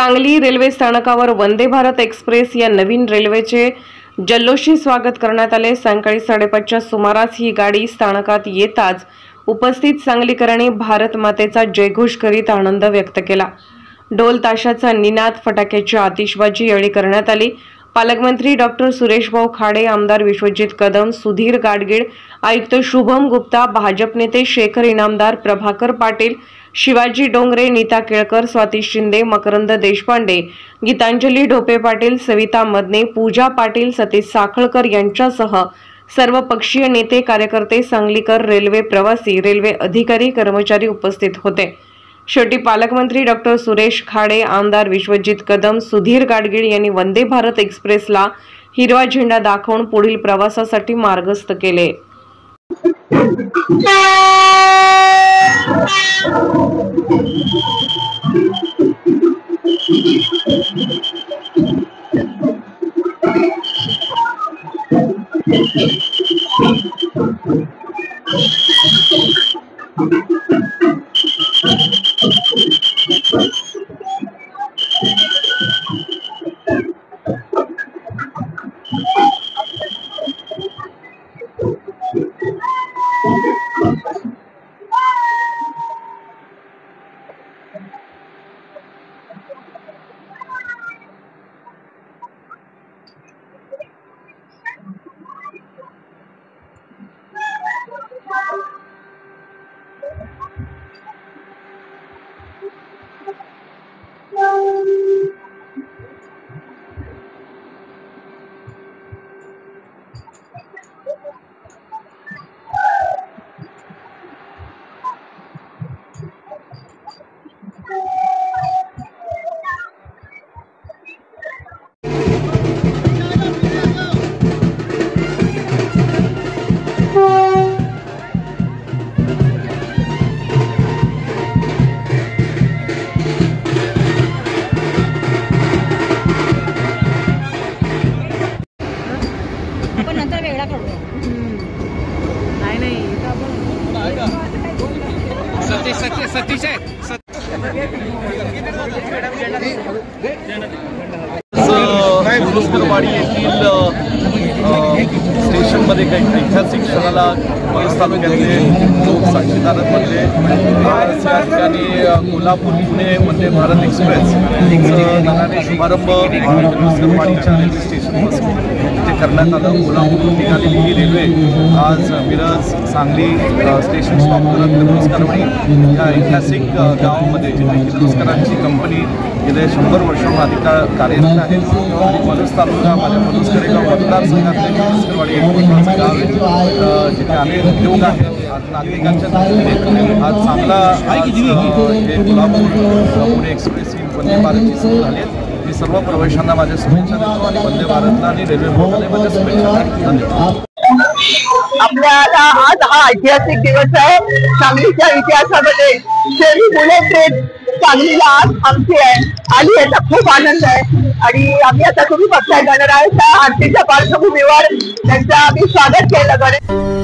Sangli railway स्थानकावर Vande Bharat express या नवीन रेल्वेचे जल्लोषी स्वागत करण्यात आले। सायंकाळी 5:30च्या सुमारास ही गाडी स्थानकात येताच उपस्थित सांगलीकरांनी भारत मातेचा जयघोष करीत आनंद व्यक्त केला। ढोल ताशाचा निनाद, फटाक्याची आतिषबाजी यावेळी करण्यात आली। पालकमंत्री डॉक्टर सुरेशभाऊ खाडे, आमदार विश्वजित कदम, सुधीर गाडगीळ, आयुक्त शुभम गुप्ता, भाजप नेते शेखर इनामदार, प्रभाकर पाटील, शिवाजी डोंगरे, नीता केळकर, स्वाती शिंदे, मकरंद देशपांडे, गीतांजली ढोपे पाटील, सविता मदने, पूजा पाटील, सतीश साखळकर यांच्यासह सर्व पक्षीय नेते, कार्यकर्ते, सांगलीकर, रेल्वे प्रवासी, रेल्वे अधिकारी, कर्मचारी उपस्थित होते। शेवटी पालकमंत्री डॉक्टर सुरेश खाडे, आमदार विश्वजित कदम, सुधीर गाडगीळ यांनी वंदे भारत एक्सप्रेसला हिरवा झेंडा दाखवून पुढील प्रवासासाठी मार्गस्थ केले। नंतर वेगळा करूया। नाही सतीश आहे। गुरुस्करवाडी येथील स्टेशनमध्ये काही ऐतिहासिक क्षणाला पळस तालुक्यातले लोक साक्षीदार बनले। त्या ठिकाणी कोल्हापूर पुणे वंदे भारत एक्सप्रेस नव्याने शुभारंभ गुरुस्करवाडीच्या रेल्वे स्टेशनपासून इथे करण्यात आलं। कोल्हापूरहून निघालेली ही रेल्वे आज मिरज सांगली स्टेशन स्टॉप करत गुरुस्करवाडी या ऐतिहासिक गावामध्ये जिथे किर्लोस्करांची कंपनी गेले 100 वर्षांहून अधिक कार्यरत आहे। पळस तालुका माझ्या पळसकर गाव मतदारसंघातले गुरुस्करवाडी एक महत्त्वाचं गाव आहे जिथे अनेक उद्योग आहेत। आज नागरिकांच्या दृष्टीने आज चांगला हे कोल्हापूर पुणे एक्सप्रेस ही वंदे भारतची सुरू झाली आहे। मी सर्व प्रवाशांना माझ्या शुभेच्छा देतो आणि वंदे भारतला आणि रेल्वे बोर्डाला माझ्या शुभेच्छा देतो। आपल्याला आज हा ऐतिहासिक दिवस आहे। सांगलीच्या इतिहासामध्ये शेरी बुलेट ट्रेन सांगलीला आज थांबते आहे आणि याचा खूप आनंद आहे। आणि आम्ही आता तुम्ही बघताय गणरायाच्या आरतीच्या पार्श्वभूमीवर त्यांचं आम्ही स्वागत केलं।